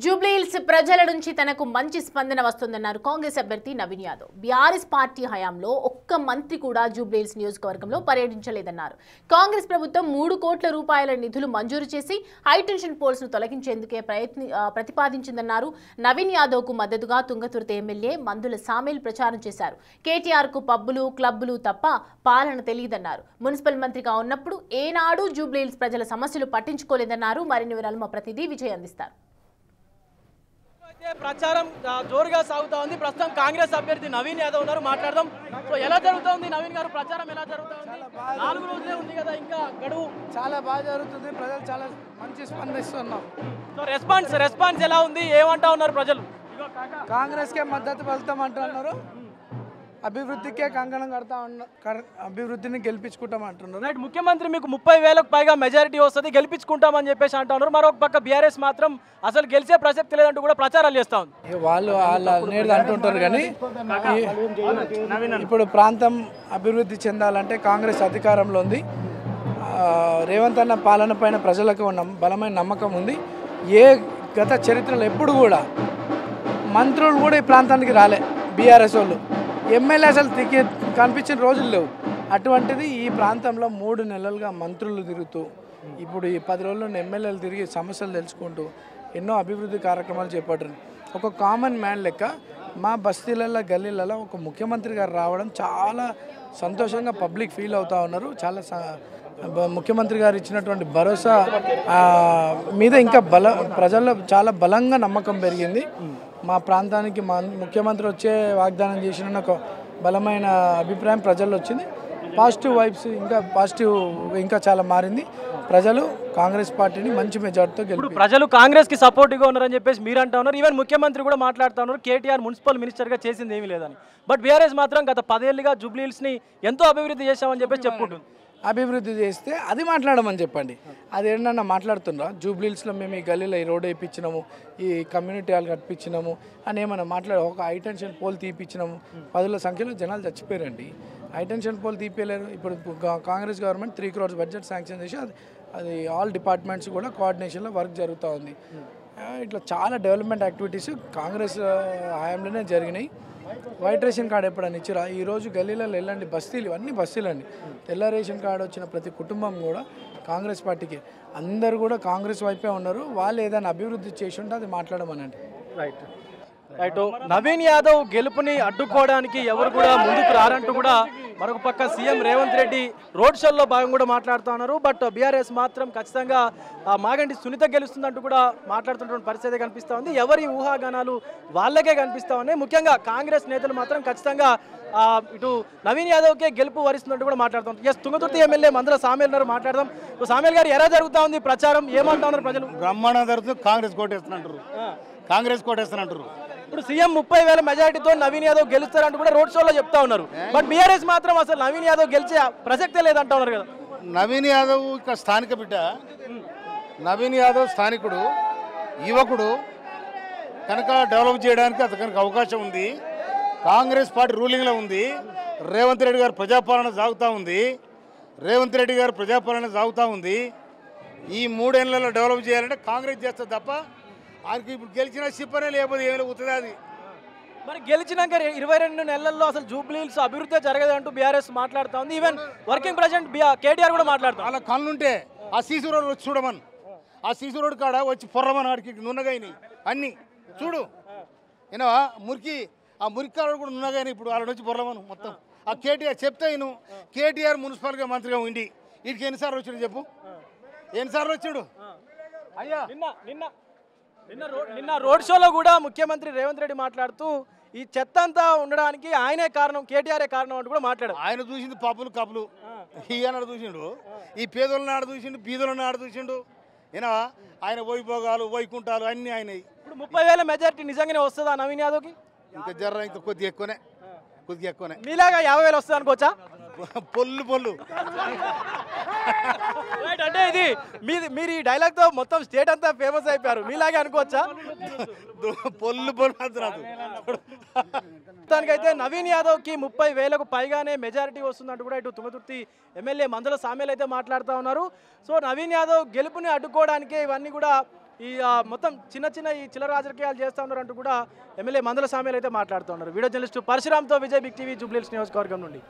జూబ్లీహిల్స్ ప్రజల నుంచి తనకు మంచి స్పందన వస్తుందన్నారు కాంగ్రెస్ అభ్యర్థి నవీన్ యాదవ్. బీఆర్ఎస్ పార్టీ హయాంలో ఒక్క మంత్రి కూడా జూబ్లీహిల్స్ నియోజకవర్గంలో పర్యటించలేదన్నారు. కాంగ్రెస్ ప్రభుత్వం 3 కోట్ల రూపాయల నిధులు మంజూరు చేసి హైటెన్షన్ పోల్స్ ను తొలగించేందుకే ప్రతిపాదించిందన్నారు. నవీన్ యాదవ్ కు మద్దతుగా తుంగతుర్తి ఎమ్మెల్యే మందుల సామేల్ ప్రచారం చేశారు. కేటీఆర్ కు పబ్బులు క్లబ్బులు తప్ప పాలన తెలియదన్నారు. మున్సిపల్ మంత్రిగా ఉన్నప్పుడు ఏనాడు జూబ్లీహిల్స్ ప్రజల సమస్యలు పట్టించుకోలేదన్నారు. మరిన్ని వివరాలు మా ప్రతినిధి విజయ్ అందిస్తారు. ప్రచారం జోరుగా సాగుతా ఉంది. ప్రస్తుతం కాంగ్రెస్ అభ్యర్థి నవీన్ యాదవ్ ఉన్నారు, మాట్లాడదాం. సో ఎలా జరుగుతుంది నవీన్ గారు, ప్రచారం ఎలా జరుగుతుంది? 4 రోజులే ఉంది కదా ఇంకా గడువు. చాలా బాగా జరుగుతుంది, ప్రజలు చాలా మంచి స్పందిస్తున్నారు. సో రెస్పాన్స్ ఎలా ఉంది, ఏమంటా ఉన్నారు ప్రజలు? కాంగ్రెస్కే మద్దతు పలుతామంటున్నారు, అభివృద్ధికే కంకణం కడతా అభివృద్ధిని గెలిపించుకుంటామంటున్నారు. రైట్, ముఖ్యమంత్రి మీకు 30,000కు పైగా మెజారిటీ వస్తుంది, గెలిపించుకుంటామని చెప్పేసి అంటున్నారు. మరొక పక్క బీఆర్ఎస్ మాత్రం అసలు గెలిచే ప్రసక్తి లేదంటూ కూడా ప్రచారాలు చేస్తా ఉంది. వాళ్ళు నేడు అంటుంటారు కానీ ఇప్పుడు ప్రాంతం అభివృద్ధి చెందాలంటే కాంగ్రెస్ అధికారంలో ఉంది. రేవంత్ అన్న పాలన పైన ప్రజలకు బలమైన నమ్మకం ఉంది. ఏ గత చరిత్రలో ఎప్పుడు కూడా మంత్రులు కూడా ఈ ప్రాంతానికి రాలే, బీఆర్ఎస్ వాళ్ళు ఎమ్మెల్యే అసలు కనిపించిన రోజులు లేవు. అటువంటిది ఈ ప్రాంతంలో 3 నెలలుగా మంత్రులు తిరుగుతూ ఇప్పుడు ఈ 10 రోజుల్లో ఎమ్మెల్యేలు తిరిగి సమస్యలు తెలుసుకుంటూ ఎన్నో అభివృద్ధి కార్యక్రమాలు చేపట్టారు. ఒక కామన్ మ్యాన్ లెక్క మా బస్తీలలో గల్లీలలో ఒక ముఖ్యమంత్రి గారు రావడం చాలా సంతోషంగా పబ్లిక్ ఫీల్ అవుతూ ఉన్నారు. చాలా ముఖ్యమంత్రి గారు ఇచ్చినటువంటి భరోసా మీద ఇంకా ప్రజల్లో చాలా బలంగా నమ్మకం పెరిగింది. మా ప్రాంతానికి ముఖ్యమంత్రి వచ్చే వాగ్దానం చేసిన ఒక బలమైన అభిప్రాయం ప్రజల్లో వచ్చింది. పాజిటివ్ వైబ్స్ ఇంకా చాలా మారింది. ప్రజలు కాంగ్రెస్ పార్టీని మంచి మెజార్టీతో గెలిపారు. ప్రజలు కాంగ్రెస్ కి సపోర్ట్గా ఉన్నారని చెప్పేసి మీరు అంటా ఉన్నారు. ఈవెన్ ముఖ్యమంత్రి కూడా మాట్లాడుతూ ఉన్నారు, కేటీఆర్ మున్సిపల్ మినిస్టర్గా చేసింది ఏమీ లేదని. బట్ బీఆర్ఎస్ మాత్రం గత 10 ఏళ్ళుగా జూబ్లీహిల్స్ని ఎంతో అభివృద్ధి చేశామని చెప్పేసి చెప్పుకుంటుంది. అభివృద్ధి చేస్తే అది మాట్లాడమని చెప్పండి. అది ఏంటన్నా మాట్లాడుతున్నా, జూబ్లీహిల్స్లో మేము ఈ గల్లీలో ఈ రోడ్డు వేయించినాము, ఈ కమ్యూనిటీ హాల్ కట్టించినాము అని ఏమన్నా ఒక హైటెన్షన్ పోల్ తీపిచ్చినాము. 10ల సంఖ్యలో జనాలు చచ్చిపోయారండి. హైటెన్షన్ పోల్ తీపియలేరు. ఇప్పుడు Congress government 3 crores budget sanction చేసి అది ఆల్ డిపార్ట్మెంట్స్ కూడా కోఆర్డినేషన్లో వర్క్ జరుగుతూ ఉంది. ఇట్లా చాలా డెవలప్మెంట్ యాక్టివిటీస్ కాంగ్రెస్ హయాంలోనే జరిగినాయి. వైట్ రేషన్ కార్డు ఎప్పుడైనా ఇచ్చిరా? ఈరోజు గల్లీలలో వెళ్ళండి, బస్తీలు ఇవన్నీ బస్తీలు అండి. తెల్ల రేషన్ కార్డు వచ్చిన ప్రతి కుటుంబం కూడా కాంగ్రెస్ పార్టీకి, అందరూ కూడా కాంగ్రెస్ వైపే ఉన్నారు. వాళ్ళు ఏదైనా అభివృద్ధి చేసి ఉంటే అది మాట్లాడమనండి. రైట్. నవీన్ యాదవ్ గెలుపుని అడ్డుకోవడానికి ఎవరు కూడా ముందుకు రారంటూ కూడా మరొక పక్క సీఎం రేవంత్ రెడ్డి రోడ్ షోల్లో భాగంగా కూడా మాట్లాడుతూ ఉన్నారు. బట్ బీఆర్ఎస్ మాత్రం ఖచ్చితంగా మాగంటి సునీత గెలుస్తుందంటూ కూడా మాట్లాడుతున్నటువంటి పరిస్థితి కనిపిస్తూ ఉంది. ఎవరి ఊహాగానాలు వాళ్ళకే కనిపిస్తూ ఉన్నాయి. ముఖ్యంగా కాంగ్రెస్ నేతలు మాత్రం ఖచ్చితంగా ఇటు నవీన్ యాదవ్కే గెలుపు వరిస్తున్నట్టు కూడా మాట్లాడుతున్నారు. ఎస్, తుంగతుర్తి ఎమ్మెల్యే మందుల సామేల్ ఉన్నారు, మాట్లాడదాం. సామేల్ గారు, ఎలా జరుగుతూ ఉంది ప్రచారం, ఏమంటా ఉన్నారు ప్రజలు? బ్రహ్మాండంగా జరుగుతుంది. కాంగ్రెస్ కోటేస్తానంటారు. ఇప్పుడు సీఎం 30,000 మెజారిటీతో నవీన్ యాదవ్ గెలుస్తారంటూ కూడా రోడ్ షోలో చెప్తా ఉన్నారు. బట్ బీఆర్ఎస్ మాత్రం అసలు నవీన్ యాదవ్ గెలిచే ప్రసక్తే లేదంటా ఉన్నారు కదా. నవీన్ యాదవ్ ఇక్కడ స్థానిక బిడ్డ. నవీన్ యాదవ్ స్థానికుడు, యువకుడు కనుక డెవలప్ చేయడానికి అతనికి అవకాశం ఉంది. కాంగ్రెస్ పార్టీ రూలింగ్లో ఉంది. రేవంత్ రెడ్డి గారు ప్రజాపాలన సాగుతూ ఉంది. ఈ 3 ఏళ్లలో డెవలప్ చేయాలంటే కాంగ్రెస్ చేస్తుంది తప్ప ఆయనకి ఇప్పుడు గెలిచిన సిప్పనే లేకపోతే ఏమైనా అవుతుంది. అది మరి గెలిచినాక 22 నెలల్లో అసలు జూబ్లీహిల్స్ అభివృద్ధి జరగదంటూ బీఆర్ఎస్ మాట్లాడుతూ ఉంది. ఈవెన్ వర్కింగ్ ప్రెసిడెంట్ కేటీఆర్ కూడా మాట్లాడుతారు. అలా కళ్ళుంటే ఆ సీసీ రోడ్ వచ్చి చూడమని, ఆ సీసీ రోడ్ కాడ వచ్చి పొర్రమని, ఆడికి నున్నగాయని అన్నీ చూడు. ఏనా మురికి కాడ కూడా నున్నగాయని, ఇప్పుడు వాళ్ళ వచ్చి పొర్రమను మొత్తం. ఆ కేటీఆర్ చెప్తే నేను కేటీఆర్ మున్సిపల్గా మంత్రిగా ఉండి వీటికి ఎన్నిసార్లు వచ్చాడు చెప్పు, ఎన్నిసార్లు వచ్చాడు? అయ్యా నిన్న రోడ్ షోలో కూడా ముఖ్యమంత్రి రేవంత్ రెడ్డి మాట్లాడుతూ ఈ చెత్త అంతా ఉండడానికి ఆయనే కారణం, కేటీఆరే కారణం అంటూ కూడా మాట్లాడారు. ఆయన చూసింది పప్పులు కప్పులు, ఈయన చూసిండు. ఈ పేదోళ్ళని ఆడ చూసిండు, బీదోళ్ళని ఆడ చూసిండు. ఏనా ఆయన వైభోగాలు వైకుంఠాలు అన్నీ ఆయన. ఇప్పుడు 30,000 మెజారిటీ నిజంగానే వస్తుందా నవీన్ యాదవ్కి? ఇంకా కొద్దిగా ఎక్కువనే. మీలాగా 50,000 వస్తుంది అనుకోవచ్చా? పొల్లు అంటే ఇది మీరు ఈ డైలాగ్ తో మొత్తం స్టేట్ అంతా ఫేమస్ అయిపోయారు, మీలాగే అనుకోవచ్చా? పొల్లు మొత్తానికైతే నవీన్ యాదవ్ కి 30,000కు పైగానే మెజారిటీ వస్తుందంటూ కూడా ఇటు తుంగతుర్తి ఎమ్మెల్యే మందుల సామేల్ అయితే మాట్లాడుతూ ఉన్నారు. సో నవీన్ యాదవ్ గెలుపుని అడ్డుకోవడానికే ఇవన్నీ కూడా ఈ మొత్తం చిన్న చిన్న ఈ చిల్లర రాజకీయాలు చేస్తూ ఉన్నారు అంటూ కూడా ఎమ్మెల్యే మందల సామ్యాలు అయితే మాట్లాడుతూ ఉన్నారు. Video journalist పరశురామ్తో Vijay big TV Jubilee Hills నియోజకవర్గం నుండి.